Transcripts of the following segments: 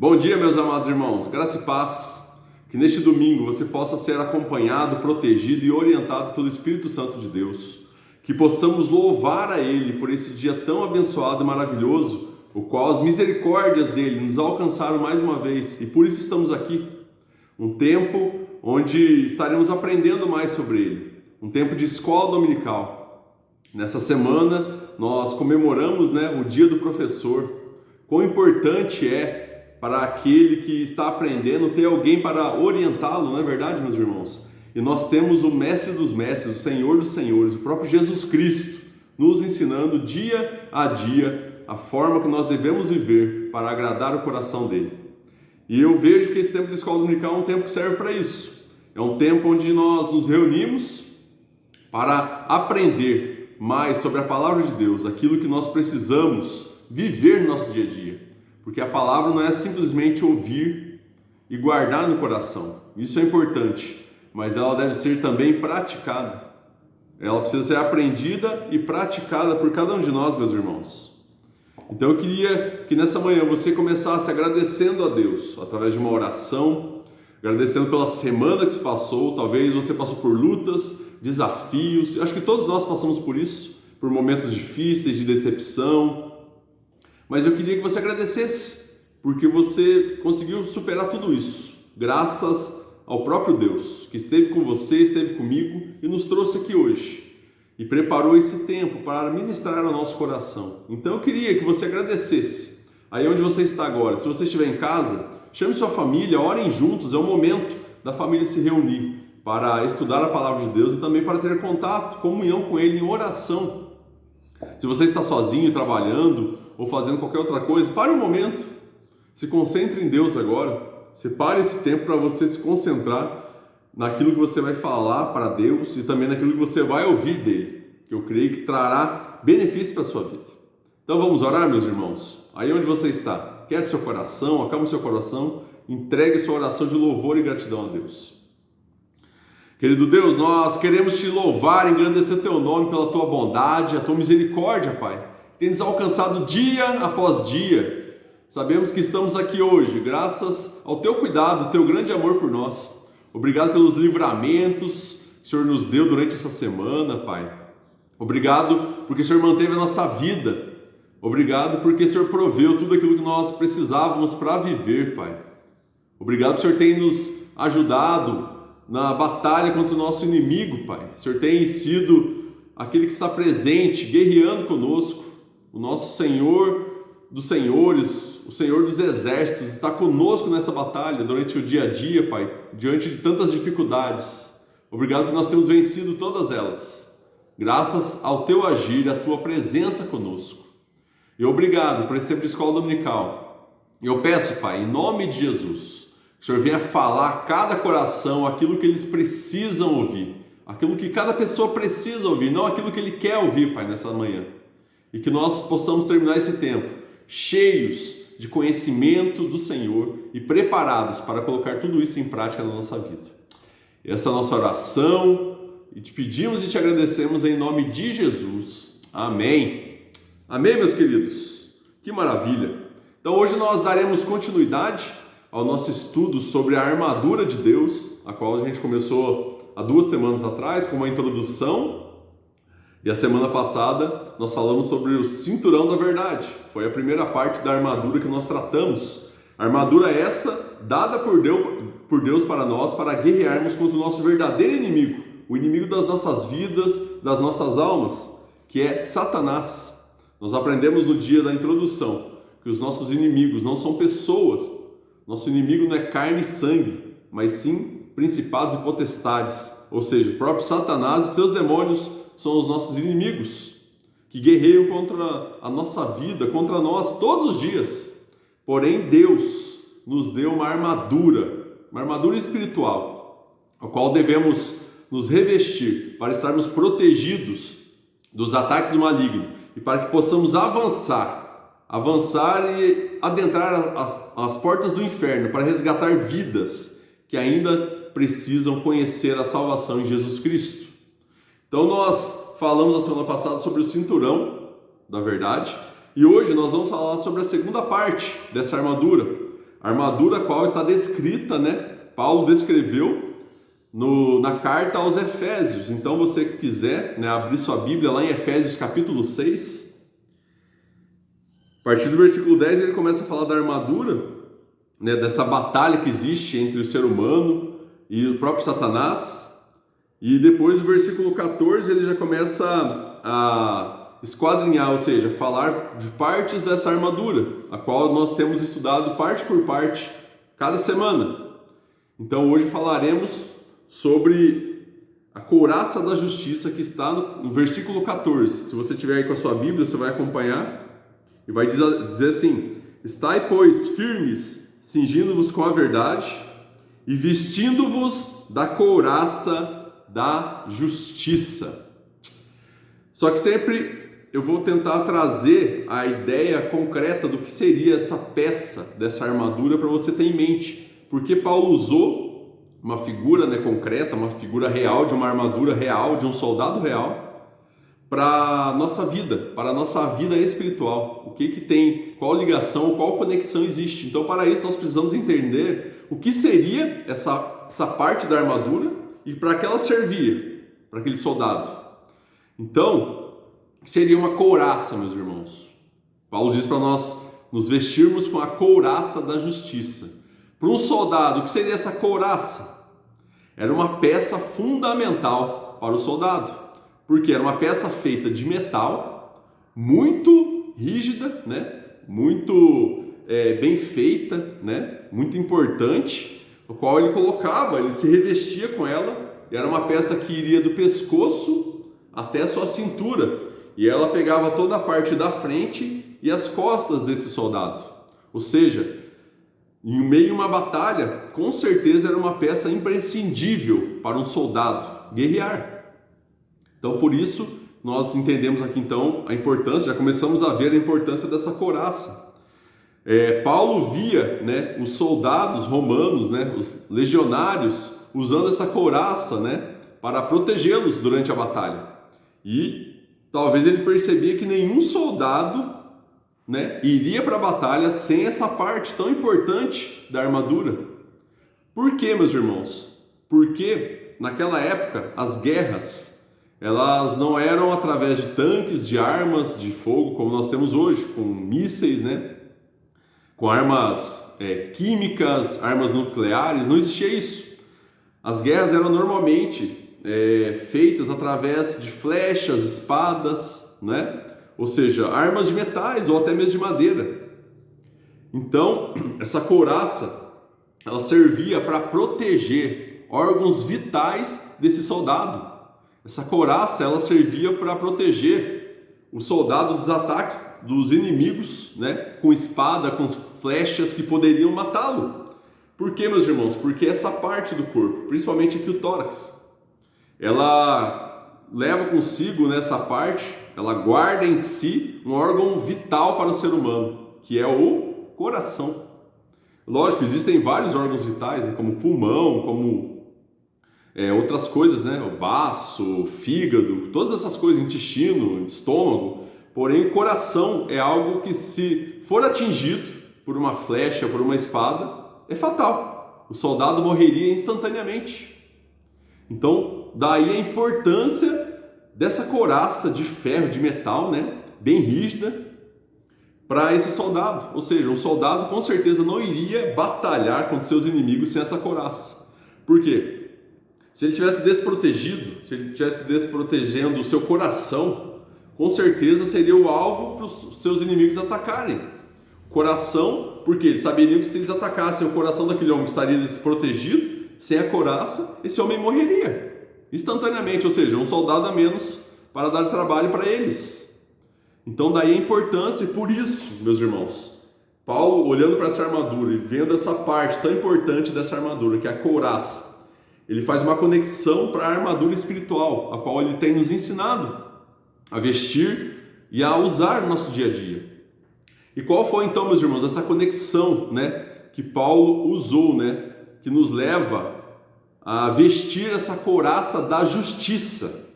Bom dia, meus amados irmãos, graça e paz, que neste domingo você possa ser acompanhado, protegido e orientado pelo Espírito Santo de Deus, que possamos louvar a Ele por esse dia tão abençoado e maravilhoso, o qual as misericórdias dele nos alcançaram mais uma vez e por isso estamos aqui, um tempo onde estaremos aprendendo mais sobre Ele, um tempo de escola dominical. Nessa semana nós comemoramos o Dia do Professor. Quão importante é para aquele que está aprendendo ter alguém para orientá-lo, não é verdade, meus irmãos? E nós temos o Mestre dos Mestres, o Senhor dos Senhores, o próprio Jesus Cristo, nos ensinando dia a dia a forma que nós devemos viver para agradar o coração dele. E eu vejo que esse tempo de escola dominical é um tempo que serve para isso. É um tempo onde nós nos reunimos para aprender mais sobre a palavra de Deus, aquilo que nós precisamos viver no nosso dia a dia. Porque a palavra não é simplesmente ouvir e guardar no coração. Isso é importante, mas ela deve ser também praticada. Ela precisa ser aprendida e praticada por cada um de nós, meus irmãos. Então eu queria que nessa manhã você começasse agradecendo a Deus, através de uma oração, agradecendo pela semana que se passou. Talvez você passou por lutas, desafios, eu acho que todos nós passamos por isso, por momentos difíceis, de decepção. Mas eu queria que você agradecesse, porque você conseguiu superar tudo isso, graças ao próprio Deus, que esteve com você, esteve comigo e nos trouxe aqui hoje. E preparou esse tempo para ministrar ao nosso coração. Então eu queria que você agradecesse, aí onde você está agora. Se você estiver em casa, chame sua família, orem juntos, é o momento da família se reunir para estudar a palavra de Deus e também para ter contato, comunhão com Ele em oração. Se você está sozinho, trabalhando ou fazendo qualquer outra coisa, pare um momento, se concentre em Deus agora, separe esse tempo para você se concentrar naquilo que você vai falar para Deus e também naquilo que você vai ouvir dele, que eu creio que trará benefícios para a sua vida. Então vamos orar, meus irmãos? Aí onde você está, quiete seu coração, acalme seu coração, entregue sua oração de louvor e gratidão a Deus. Querido Deus, nós queremos te louvar, engrandecer teu nome pela tua bondade, a tua misericórdia, Pai, que tem nos alcançado dia após dia. Sabemos que estamos aqui hoje, graças ao teu cuidado, teu grande amor por nós. Obrigado pelos livramentos que o Senhor nos deu durante essa semana, Pai. Obrigado porque o Senhor manteve a nossa vida. Obrigado porque o Senhor proveu tudo aquilo que nós precisávamos para viver, Pai. Obrigado porque o Senhor tem nos ajudado na batalha contra o nosso inimigo, Pai. O Senhor tem sido aquele que está presente, guerreando conosco. O nosso Senhor dos Senhores, o Senhor dos Exércitos, está conosco nessa batalha durante o dia a dia, Pai, diante de tantas dificuldades. Obrigado que nós temos vencido todas elas, graças ao Teu agir, à Tua presença conosco. E obrigado por esse tempo de escola dominical. Eu peço, Pai, em nome de Jesus, que o Senhor venha falar a cada coração aquilo que eles precisam ouvir, aquilo que cada pessoa precisa ouvir, não aquilo que ele quer ouvir, Pai, nessa manhã. E que nós possamos terminar esse tempo cheios de conhecimento do Senhor e preparados para colocar tudo isso em prática na nossa vida. Essa é a nossa oração e te pedimos e te agradecemos em nome de Jesus. Amém. Amém, meus queridos? Que maravilha! Então hoje nós daremos continuidade ao nosso estudo sobre a armadura de Deus, a qual a gente começou há 2 semanas atrás com uma introdução, e a semana passada nós falamos sobre o cinturão da verdade. Foi a primeira parte da armadura que nós tratamos. A armadura essa dada por Deus para nós, para guerrearmos contra o nosso verdadeiro inimigo, o inimigo das nossas vidas, das nossas almas, que é Satanás. Nós aprendemos no dia da introdução que os nossos inimigos não são pessoas. Nosso inimigo não é carne e sangue, mas sim principados e potestades, ou seja, o próprio Satanás e seus demônios são os nossos inimigos, que guerreiam contra a nossa vida, contra nós todos os dias. Porém, Deus nos deu uma armadura espiritual, a qual devemos nos revestir para estarmos protegidos dos ataques do maligno e para que possamos avançar e adentrar as portas do inferno para resgatar vidas que ainda precisam conhecer a salvação em Jesus Cristo. Então nós falamos na semana passada sobre o cinturão da verdade e hoje nós vamos falar sobre a segunda parte dessa armadura, armadura a qual está descrita, né? Paulo descreveu na carta aos Efésios. Então, você que quiser, né, abrir sua Bíblia lá em Efésios capítulo 6, a partir do versículo 10 ele começa a falar da armadura, né, dessa batalha que existe entre o ser humano e o próprio Satanás. E depois do versículo 14 ele já começa a esquadrinhar, ou seja, falar de partes dessa armadura, a qual nós temos estudado parte por parte cada semana. Então hoje falaremos sobre a couraça da justiça, que está no versículo 14. Se você tiver aí com a sua Bíblia, você vai acompanhar e vai dizer assim: estai, pois, firmes, cingindo-vos com a verdade e vestindo-vos da couraça da justiça. Só que sempre eu vou tentar trazer a ideia concreta do que seria essa peça dessa armadura para você ter em mente, porque Paulo usou uma figura, né, concreta, uma figura real, de uma armadura real, de um soldado real, para a nossa vida espiritual. O que tem, qual ligação, qual conexão existe. Então, para isso, nós precisamos entender o que seria essa parte da armadura e para que ela servia, para aquele soldado. Então, seria uma couraça, meus irmãos. Paulo diz para nós nos vestirmos com a couraça da justiça. Para um soldado, o que seria essa couraça? Era uma peça fundamental para o soldado, porque era uma peça feita de metal, muito rígida, né? Muito bem feita, né? Muito importante, o qual ele se revestia com ela, e era uma peça que iria do pescoço até a sua cintura, e ela pegava toda a parte da frente e as costas desse soldado. Ou seja, em meio a uma batalha, com certeza era uma peça imprescindível para um soldado guerrear. Então, por isso, nós entendemos aqui então a importância, já começamos a ver a importância dessa couraça. Paulo via, né, os soldados romanos, né, os legionários, usando essa couraça, né, para protegê-los durante a batalha. E talvez ele percebia que nenhum soldado, né, iria para a batalha sem essa parte tão importante da armadura. Por quê, meus irmãos? Porque naquela época as guerras, elas não eram através de tanques, de armas de fogo como nós temos hoje, com mísseis, né, com armas químicas, armas nucleares. Não existia isso. As guerras eram normalmente feitas através de flechas, espadas, né? Ou seja, armas de metais ou até mesmo de madeira. Então, essa couraça, ela servia para proteger órgãos vitais desse soldado. Essa couraça, ela servia para proteger o soldado dos ataques dos inimigos, né? Com espada, com flechas que poderiam matá-lo. Por quê, meus irmãos? Porque essa parte do corpo, principalmente aqui o tórax, ela leva consigo nessa parte, ela guarda em si um órgão vital para o ser humano, que é o coração. Lógico, existem vários órgãos vitais, né, como pulmão, como outras coisas, né, o baço, fígado, todas essas coisas, intestino, estômago. Porém, o coração é algo que, se for atingido por uma flecha, por uma espada, é fatal. O soldado morreria instantaneamente. Então, daí a importância dessa couraça de ferro, de metal, né, bem rígida, para esse soldado. Ou seja, um soldado com certeza não iria batalhar contra seus inimigos sem essa couraça. Por quê? Se ele tivesse desprotegido, se ele estivesse desprotegendo o seu coração, com certeza seria o alvo para os seus inimigos atacarem. Coração, porque eles saberiam que se eles atacassem o coração daquele homem que estaria desprotegido, sem a couraça, esse homem morreria instantaneamente, ou seja, um soldado a menos para dar trabalho para eles. Então daí a importância, e por isso, meus irmãos, Paulo, olhando para essa armadura e vendo essa parte tão importante dessa armadura, que é a couraça, ele faz uma conexão para a armadura espiritual, a qual ele tem nos ensinado a vestir e a usar no nosso dia a dia. E qual foi então, meus irmãos, essa conexão, né, que Paulo usou, né, que nos leva a vestir essa couraça da justiça?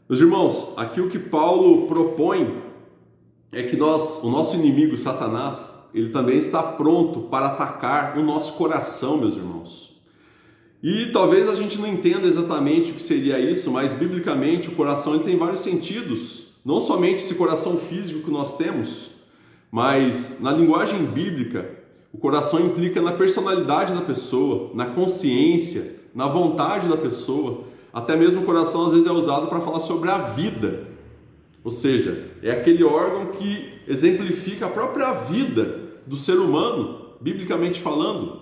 Meus irmãos, aqui o que Paulo propõe é que o nosso inimigo, Satanás, ele também está pronto para atacar o nosso coração, meus irmãos. E talvez a gente não entenda exatamente o que seria isso, mas biblicamente o coração ele tem vários sentidos. Não somente esse coração físico que nós temos, mas na linguagem bíblica, o coração implica na personalidade da pessoa, na consciência, na vontade da pessoa. Até mesmo o coração às vezes é usado para falar sobre a vida. Ou seja, é aquele órgão que exemplifica a própria vida do ser humano, biblicamente falando.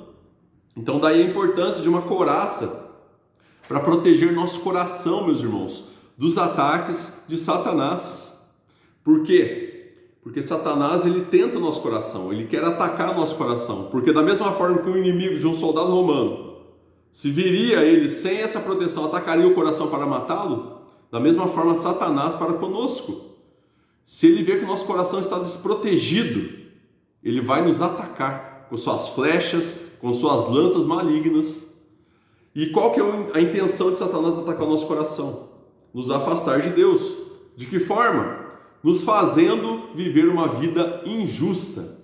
Então daí a importância de uma couraça para proteger nosso coração, meus irmãos, dos ataques de Satanás. Por quê? Porque Satanás ele tenta o nosso coração, ele quer atacar o nosso coração. Porque da mesma forma que um inimigo de um soldado romano, se viria ele sem essa proteção, atacaria o coração para matá-lo, da mesma forma Satanás para conosco. Se ele vê que o nosso coração está desprotegido, ele vai nos atacar com suas flechas, com suas lanças malignas. E qual que é a intenção de Satanás atacar o nosso coração? Nos afastar de Deus. De que forma? Nos fazendo viver uma vida injusta,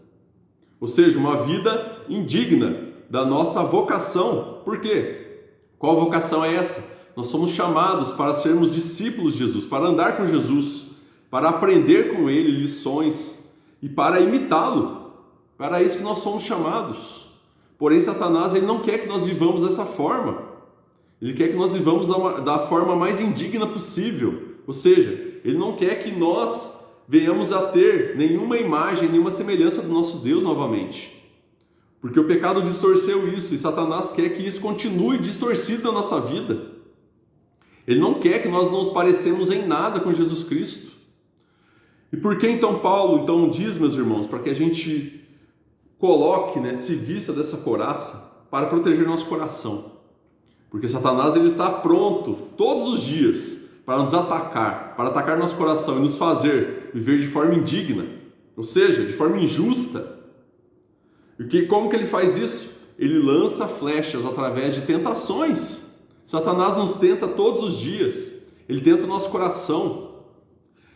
ou seja, uma vida indigna da nossa vocação. Por quê? Qual vocação é essa? Nós somos chamados para sermos discípulos de Jesus, para andar com Jesus, para aprender com Ele lições e para imitá-lo. Para isso que nós somos chamados. Porém, Satanás ele não quer que nós vivamos dessa forma. Ele quer que nós vivamos da forma mais indigna possível. Ou seja, ele não quer que nós venhamos a ter nenhuma imagem, nenhuma semelhança do nosso Deus novamente. Porque o pecado distorceu isso e Satanás quer que isso continue distorcido na nossa vida. Ele não quer que nós não nos parecemos em nada com Jesus Cristo. E por que então Paulo diz, meus irmãos, para que a gente coloque, se vista dessa couraça para proteger nosso coração? Porque Satanás ele está pronto todos os dias para nos atacar, para atacar nosso coração e nos fazer viver de forma indigna, ou seja, de forma injusta. E como que ele faz isso? Ele lança flechas através de tentações. Satanás nos tenta todos os dias, ele tenta o nosso coração.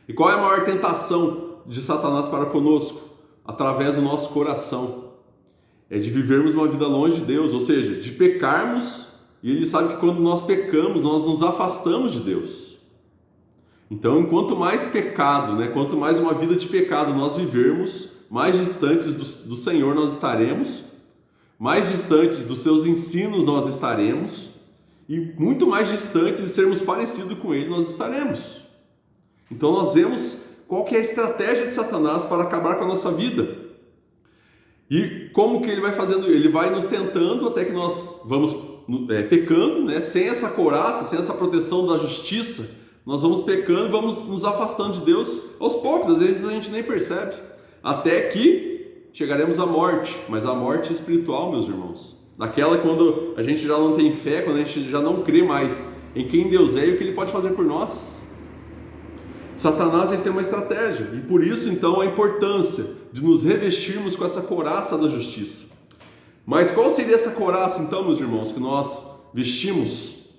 E qual é a maior tentação de Satanás para conosco? Através do nosso coração. É de vivermos uma vida longe de Deus, ou seja, de pecarmos, e ele sabe que quando nós pecamos, nós nos afastamos de Deus. Então, quanto mais pecado, quanto mais uma vida de pecado nós vivermos, mais distantes do Senhor nós estaremos, mais distantes dos seus ensinos nós estaremos, e muito mais distantes de sermos parecidos com Ele nós estaremos. Então nós vemos qual que é a estratégia de Satanás para acabar com a nossa vida. E como que ele vai fazendo? Ele vai nos tentando até que nós vamos pecando, sem essa couraça, sem essa proteção da justiça, nós vamos pecando e vamos nos afastando de Deus aos poucos, às vezes a gente nem percebe, até que chegaremos à morte, mas a morte espiritual, meus irmãos, daquela quando a gente já não tem fé, quando a gente já não crê mais em quem Deus é e o que Ele pode fazer por nós. Satanás ele tem uma estratégia, e por isso então a importância de nos revestirmos com essa couraça da justiça. Mas qual seria essa couraça então, meus irmãos, que nós vestimos?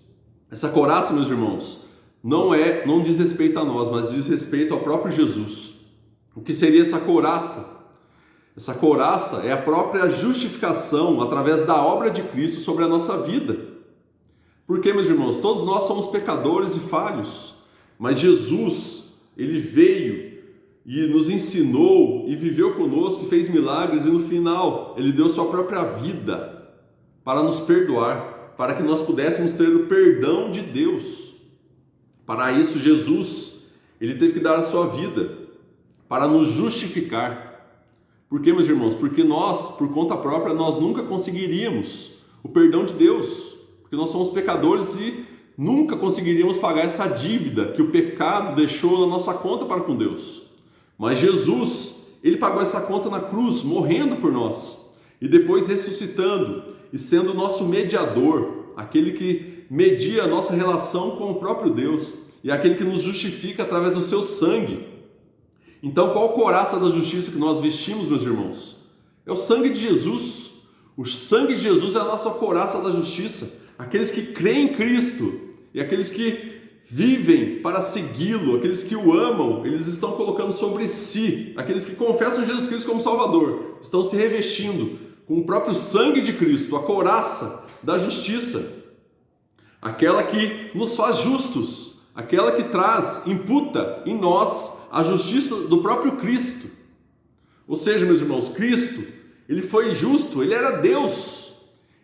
Essa couraça, meus irmãos, não diz respeito a nós, mas diz respeito ao próprio Jesus. O que seria essa couraça? Essa couraça é a própria justificação através da obra de Cristo sobre a nossa vida. Porque, meus irmãos, todos nós somos pecadores e falhos, mas Jesus, Ele veio e nos ensinou e viveu conosco e fez milagres, e no final Ele deu sua própria vida para nos perdoar, para que nós pudéssemos ter o perdão de Deus. Para isso Jesus, Ele teve que dar a sua vida para nos justificar. Por quê, meus irmãos? Porque nós, por conta própria, nós nunca conseguiríamos o perdão de Deus, porque nós somos pecadores e nunca conseguiríamos pagar essa dívida que o pecado deixou na nossa conta para com Deus. Mas Jesus, Ele pagou essa conta na cruz, morrendo por nós, e depois ressuscitando e sendo o nosso mediador, aquele que media a nossa relação com o próprio Deus e aquele que nos justifica através do seu sangue. Então, qual couraça da justiça que nós vestimos, meus irmãos? É o sangue de Jesus. O sangue de Jesus é a nossa couraça da justiça. Aqueles que creem em Cristo e aqueles que vivem para segui-lo, aqueles que o amam, eles estão colocando sobre si, aqueles que confessam Jesus Cristo como Salvador, estão se revestindo com o próprio sangue de Cristo, a couraça da justiça, aquela que nos faz justos, aquela que imputa em nós a justiça do próprio Cristo. Ou seja, meus irmãos, Cristo, ele foi justo, ele era Deus,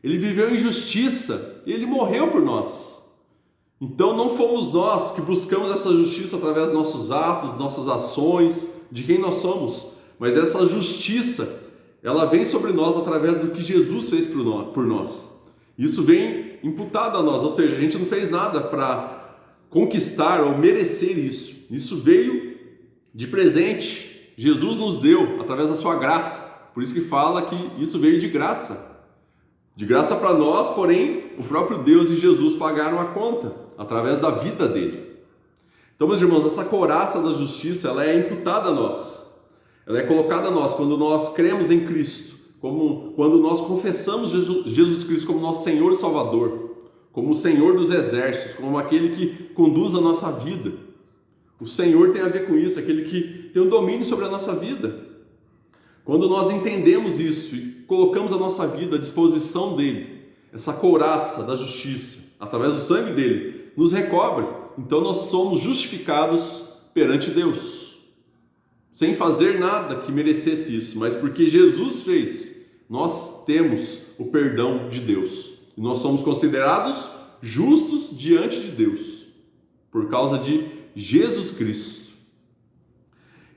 ele viveu em justiça, e ele morreu por nós. Então não fomos nós que buscamos essa justiça através dos nossos atos, nossas ações, de quem nós somos, mas essa justiça, ela vem sobre nós através do que Jesus fez por nós. Isso vem imputado a nós, ou seja, a gente não fez nada para conquistar ou merecer isso. Isso veio de presente, Jesus nos deu através da sua graça. Por isso que fala que isso veio de graça. De graça para nós, porém, o próprio Deus e Jesus pagaram a conta através da vida dele. Então, meus irmãos, essa couraça da justiça, ela é imputada a nós. Ela é colocada a nós quando nós cremos em Cristo, quando nós confessamos Jesus Cristo como nosso Senhor e Salvador, como o Senhor dos exércitos, como aquele que conduz a nossa vida. O Senhor tem a ver com isso, aquele que tem o domínio sobre a nossa vida. Quando nós entendemos isso e colocamos a nossa vida à disposição dele, essa couraça da justiça, através do sangue dele, nos recobre. Então nós somos justificados perante Deus, sem fazer nada que merecesse isso, mas porque Jesus fez, nós temos o perdão de Deus. E nós somos considerados justos diante de Deus, por causa de Jesus Cristo.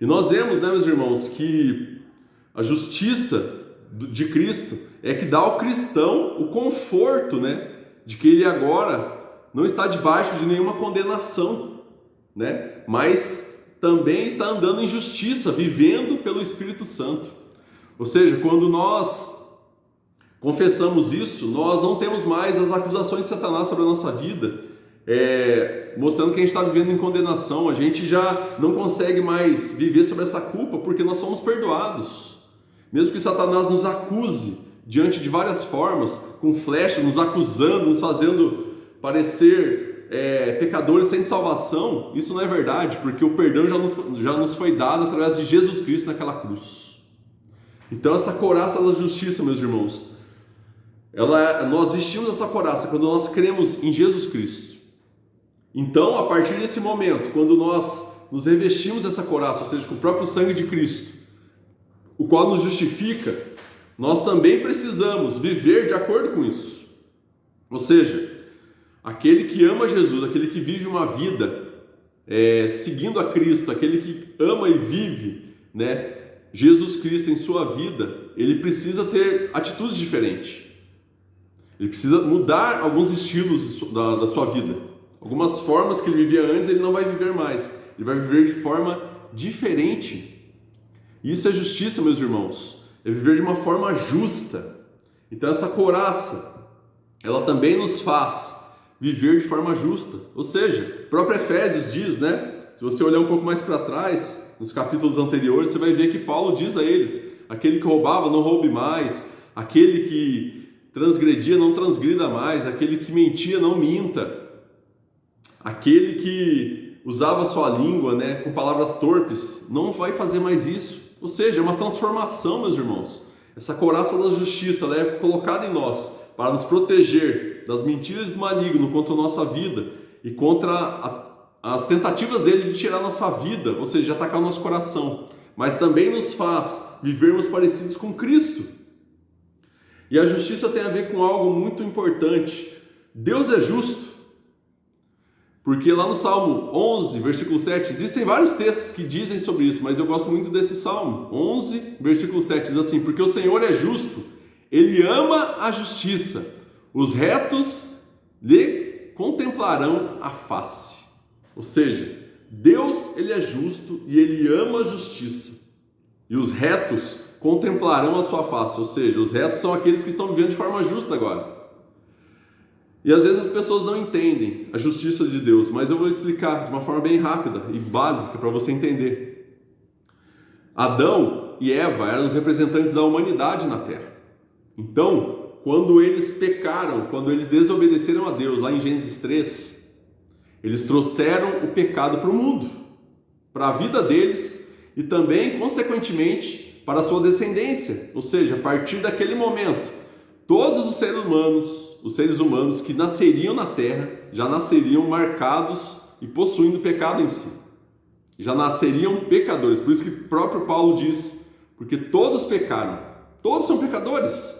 E nós vemos, meus irmãos, que a justiça de Cristo é que dá ao cristão o conforto, de que ele agora não está debaixo de nenhuma condenação, mas também está andando em justiça, vivendo pelo Espírito Santo. Ou seja, quando nós confessamos isso, nós não temos mais as acusações de Satanás sobre a nossa vida, mostrando que a gente está vivendo em condenação. A gente já não consegue mais viver sobre essa culpa, porque nós somos perdoados. Mesmo que Satanás nos acuse diante de várias formas, com flechas, nos acusando, nos fazendo parecer pecadores sem salvação, isso não é verdade, porque o perdão já nos foi dado através de Jesus Cristo naquela cruz. Então essa couraça da justiça, meus irmãos, nós vestimos essa couraça quando nós cremos em Jesus Cristo. Então, a partir desse momento, quando nós nos revestimos dessa couraça, ou seja, com o próprio sangue de Cristo, o qual nos justifica, nós também precisamos viver de acordo com isso. Ou seja, aquele que ama Jesus, aquele que vive uma vida seguindo a Cristo, aquele que ama e vive Jesus Cristo em sua vida, ele precisa ter atitudes diferentes. Ele precisa mudar alguns estilos da sua vida. Algumas formas que ele vivia antes, ele não vai viver mais. Ele vai viver de forma diferente. Isso é justiça, meus irmãos. É viver de uma forma justa. Então essa couraça, ela também nos faz viver de forma justa. Ou seja, o próprio Efésios diz, se você olhar um pouco mais para trás, nos capítulos anteriores, você vai ver que Paulo diz a eles: aquele que roubava, não roube mais. Aquele que transgredia, não transgrida mais. Aquele que mentia, não minta. Aquele que usava sua língua com palavras torpes, não vai fazer mais isso. Ou seja, é uma transformação, meus irmãos. Essa couraça da justiça, ela é colocada em nós para nos proteger das mentiras do maligno contra a nossa vida e contra as tentativas dele de tirar a nossa vida, ou seja, de atacar o nosso coração. Mas também nos faz vivermos parecidos com Cristo. E a justiça tem a ver com algo muito importante. Deus é justo. Porque lá no Salmo 11, versículo 7, existem vários textos que dizem sobre isso, mas eu gosto muito desse Salmo. 11, versículo 7 diz assim: porque o Senhor é justo, Ele ama a justiça, os retos lhe contemplarão a face. Ou seja, Deus, Ele é justo e Ele ama a justiça. E os retos contemplarão a sua face, ou seja, os retos são aqueles que estão vivendo de forma justa agora. E às vezes as pessoas não entendem a justiça de Deus, mas eu vou explicar de uma forma bem rápida e básica para você entender. Adão e Eva eram os representantes da humanidade na Terra. Então, quando eles pecaram, quando eles desobedeceram a Deus, lá em Gênesis 3, Eles trouxeram o pecado para o mundo, para a vida deles e também, consequentemente, para a sua descendência. Ou seja, a partir daquele momento, todos os seres humanos que nasceriam na terra, já nasceriam marcados e possuindo pecado em si. Já nasceriam pecadores. Por isso que o próprio Paulo diz, porque todos pecaram. Todos são pecadores.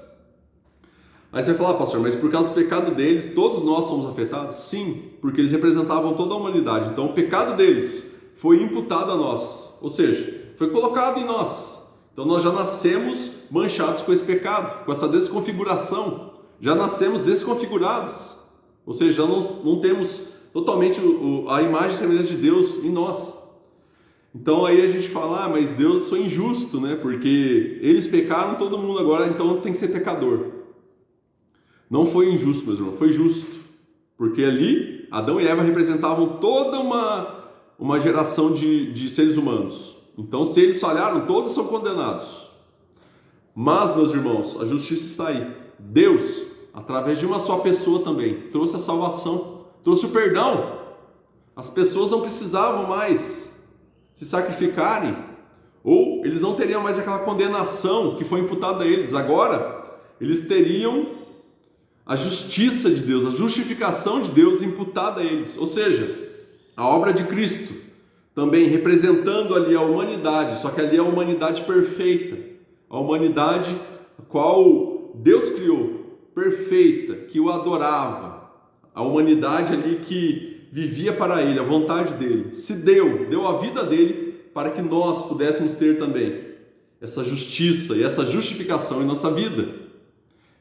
Aí você vai falar, pastor, mas por causa do pecado deles, todos nós somos afetados? Sim, porque eles representavam toda a humanidade. Então o pecado deles foi imputado a nós, ou seja, foi colocado em nós. Então nós já nascemos manchados com esse pecado, com essa desconfiguração. Já nascemos desconfigurados, ou seja, já não temos totalmente a imagem e semelhança de Deus em nós. Então aí a gente fala, mas Deus foi injusto, né? Porque eles pecaram, todo mundo agora então tem que ser pecador. Não foi injusto, meus irmãos, foi justo. Porque ali, Adão e Eva representavam toda uma geração de seres humanos. Então, se eles falharam, todos são condenados. Mas, meus irmãos, a justiça está aí. Deus, através de uma só pessoa também, trouxe a salvação, trouxe o perdão. As pessoas não precisavam mais se sacrificarem, ou eles não teriam mais aquela condenação que foi imputada a eles. Agora, eles teriam a justiça de Deus, a justificação de Deus imputada a eles, ou seja, a obra de Cristo, também representando ali a humanidade, só que ali é a humanidade perfeita, a humanidade a qual Deus criou, perfeita, que o adorava, a humanidade ali que vivia para Ele, a vontade dEle, se deu a vida dEle para que nós pudéssemos ter também essa justiça e essa justificação em nossa vida.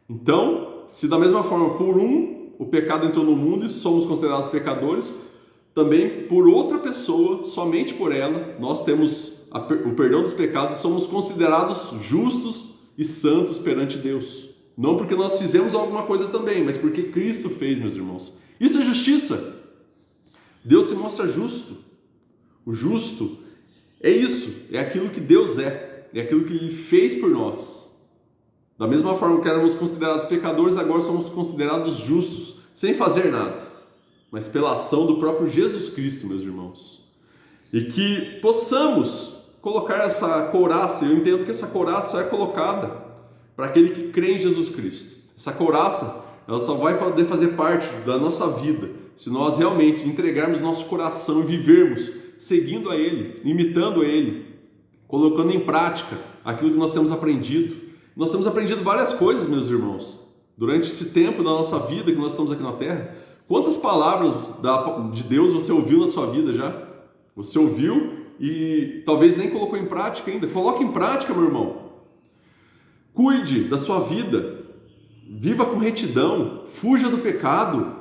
Então, se da mesma forma por o pecado entrou no mundo e somos considerados pecadores, também por outra pessoa, somente por ela, nós temos o perdão dos pecados e somos considerados justos e santos perante Deus. Não porque nós fizemos alguma coisa também, mas porque Cristo fez, meus irmãos. Isso é justiça. Deus se mostra justo. O justo é isso, é aquilo que Deus é aquilo que Ele fez por nós. Da mesma forma que éramos considerados pecadores, agora somos considerados justos, sem fazer nada, mas pela ação do próprio Jesus Cristo, meus irmãos. E que possamos colocar essa couraça, eu entendo que essa couraça é colocada para aquele que crê em Jesus Cristo. Essa couraça, ela só vai poder fazer parte da nossa vida se nós realmente entregarmos nosso coração e vivermos seguindo a Ele, imitando a Ele, colocando em prática aquilo que nós temos aprendido. Nós temos aprendido várias coisas, meus irmãos, durante esse tempo da nossa vida que nós estamos aqui na Terra. Quantas palavras de Deus você ouviu na sua vida já? Você ouviu e talvez nem colocou em prática ainda. Coloque em prática, meu irmão. Cuide da sua vida. Viva com retidão. Fuja do pecado.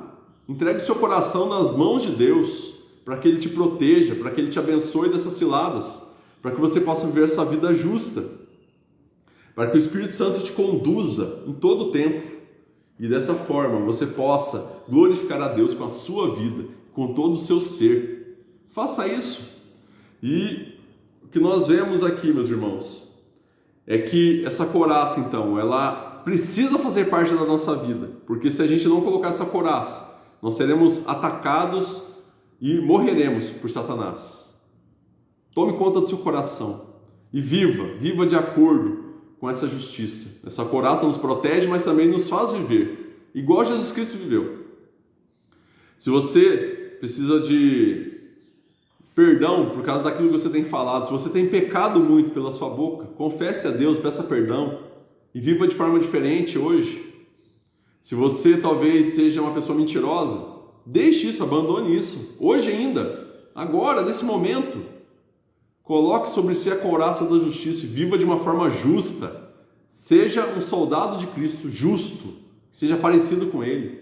Entregue seu coração nas mãos de Deus, para que Ele te proteja, para que Ele te abençoe dessas ciladas, para que você possa viver essa vida justa, para que o Espírito Santo te conduza em todo o tempo e dessa forma você possa glorificar a Deus com a sua vida, com todo o seu ser. Faça isso. E o que nós vemos aqui, meus irmãos, é que essa couraça, então, ela precisa fazer parte da nossa vida, porque se a gente não colocar essa couraça, nós seremos atacados e morreremos por Satanás. Tome conta do seu coração e viva de acordo com essa justiça. Essa couraça nos protege, mas também nos faz viver, igual Jesus Cristo viveu. Se você precisa de perdão por causa daquilo que você tem falado, se você tem pecado muito pela sua boca, confesse a Deus, peça perdão e viva de forma diferente hoje. Se você talvez seja uma pessoa mentirosa, deixe isso, abandone isso, hoje ainda, agora, nesse momento. Coloque sobre si a couraça da justiça e viva de uma forma justa. Seja um soldado de Cristo justo, seja parecido com Ele.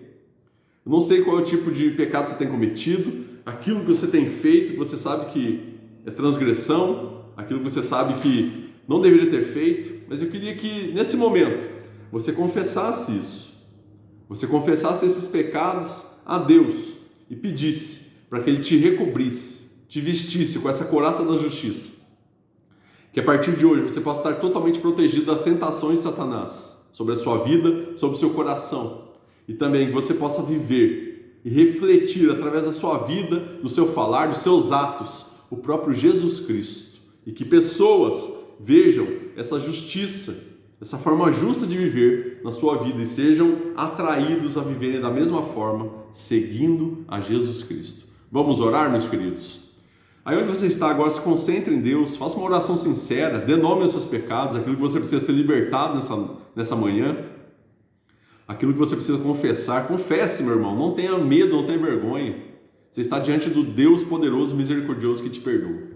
Eu não sei qual é o tipo de pecado que você tem cometido, aquilo que você tem feito, que você sabe que é transgressão, aquilo que você sabe que não deveria ter feito, mas eu queria que nesse momento você confessasse isso. Você confessasse esses pecados a Deus e pedisse para que Ele te recobrisse, te vestisse com essa couraça da justiça, que a partir de hoje você possa estar totalmente protegido das tentações de Satanás sobre a sua vida, sobre o seu coração, e também que você possa viver e refletir através da sua vida, do seu falar, dos seus atos, o próprio Jesus Cristo. E que pessoas vejam essa justiça, essa forma justa de viver na sua vida e sejam atraídos a viverem da mesma forma, seguindo a Jesus Cristo. Vamos orar, meus queridos? Aí onde você está agora, se concentre em Deus, faça uma oração sincera, dê nome aos seus pecados, aquilo que você precisa ser libertado nessa manhã, aquilo que você precisa confessar. Confesse, meu irmão, não tenha medo, não tenha vergonha. Você está diante do Deus poderoso e misericordioso que te perdoa.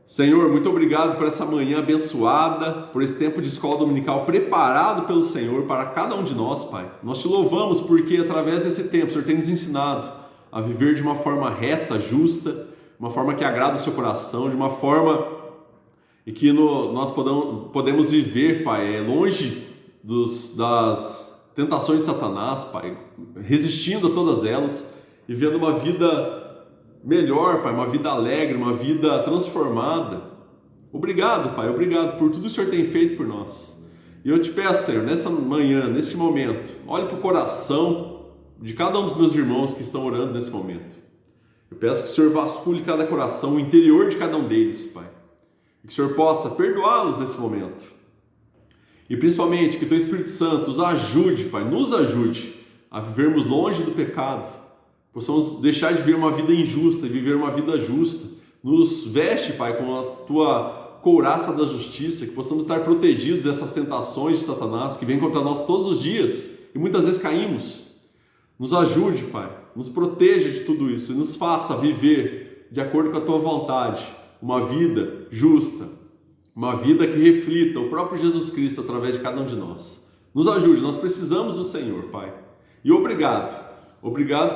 Senhor, muito obrigado por essa manhã abençoada, por esse tempo de escola dominical preparado pelo Senhor para cada um de nós, Pai. Nós te louvamos porque através desse tempo o Senhor tem nos ensinado a viver de uma forma reta, justa, uma forma que agrada o seu coração, de uma forma e que nós podemos viver, Pai, longe das tentações de Satanás, Pai, resistindo a todas elas e vivendo uma vida melhor, Pai, uma vida alegre, uma vida transformada. Obrigado, Pai, obrigado por tudo que o Senhor tem feito por nós. E eu te peço, Senhor, nessa manhã, nesse momento, olhe para o coração de cada um dos meus irmãos que estão orando nesse momento. Eu peço que o Senhor vasculhe cada coração, o interior de cada um deles, Pai. E que o Senhor possa perdoá-los nesse momento. E principalmente que o Teu Espírito Santo os ajude, Pai, nos ajude a vivermos longe do pecado. Possamos deixar de viver uma vida injusta e viver uma vida justa. Nos veste, Pai, com a Tua couraça da justiça, que possamos estar protegidos dessas tentações de Satanás que vêm contra nós todos os dias e muitas vezes caímos. Nos ajude, Pai, nos proteja de tudo isso e nos faça viver de acordo com a Tua vontade, uma vida justa, uma vida que reflita o próprio Jesus Cristo através de cada um de nós. Nos ajude, nós precisamos do Senhor, Pai. E obrigado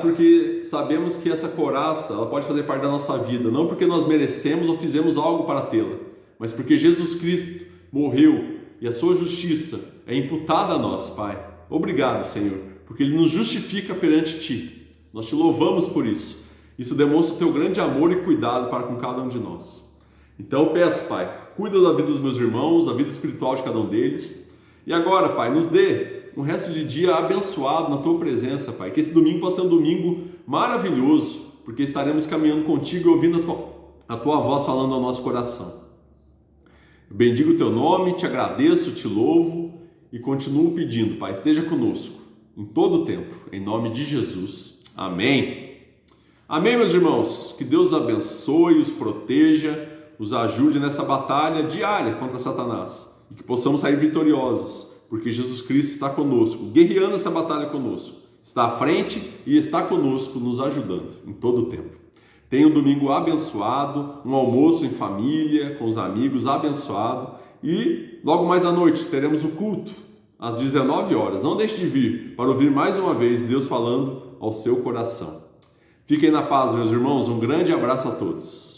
porque sabemos que essa couraça ela pode fazer parte da nossa vida, não porque nós merecemos ou fizemos algo para tê-la, mas porque Jesus Cristo morreu e a sua justiça é imputada a nós, Pai. Obrigado, Senhor, porque Ele nos justifica perante Ti. Nós Te louvamos por isso. Isso demonstra o Teu grande amor e cuidado para com cada um de nós. Então eu peço, Pai, cuida da vida dos meus irmãos, da vida espiritual de cada um deles. E agora, Pai, nos dê um resto de dia abençoado na Tua presença, Pai. Que esse domingo possa ser um domingo maravilhoso, porque estaremos caminhando contigo e ouvindo a tua voz falando ao nosso coração. Eu bendigo o Teu nome, Te agradeço, Te louvo e continuo pedindo, Pai, esteja conosco em todo o tempo, em nome de Jesus. Amém. Amém, meus irmãos. Que Deus os abençoe, os proteja, os ajude nessa batalha diária contra Satanás e que possamos sair vitoriosos, porque Jesus Cristo está conosco, guerreando essa batalha conosco. Está à frente e está conosco, nos ajudando em todo o tempo. Tenha um domingo abençoado, um almoço em família, com os amigos abençoado e logo mais à noite teremos o culto às 19 horas. Não deixe de vir para ouvir mais uma vez Deus falando ao seu coração. Fiquem na paz, meus irmãos. Um grande abraço a todos.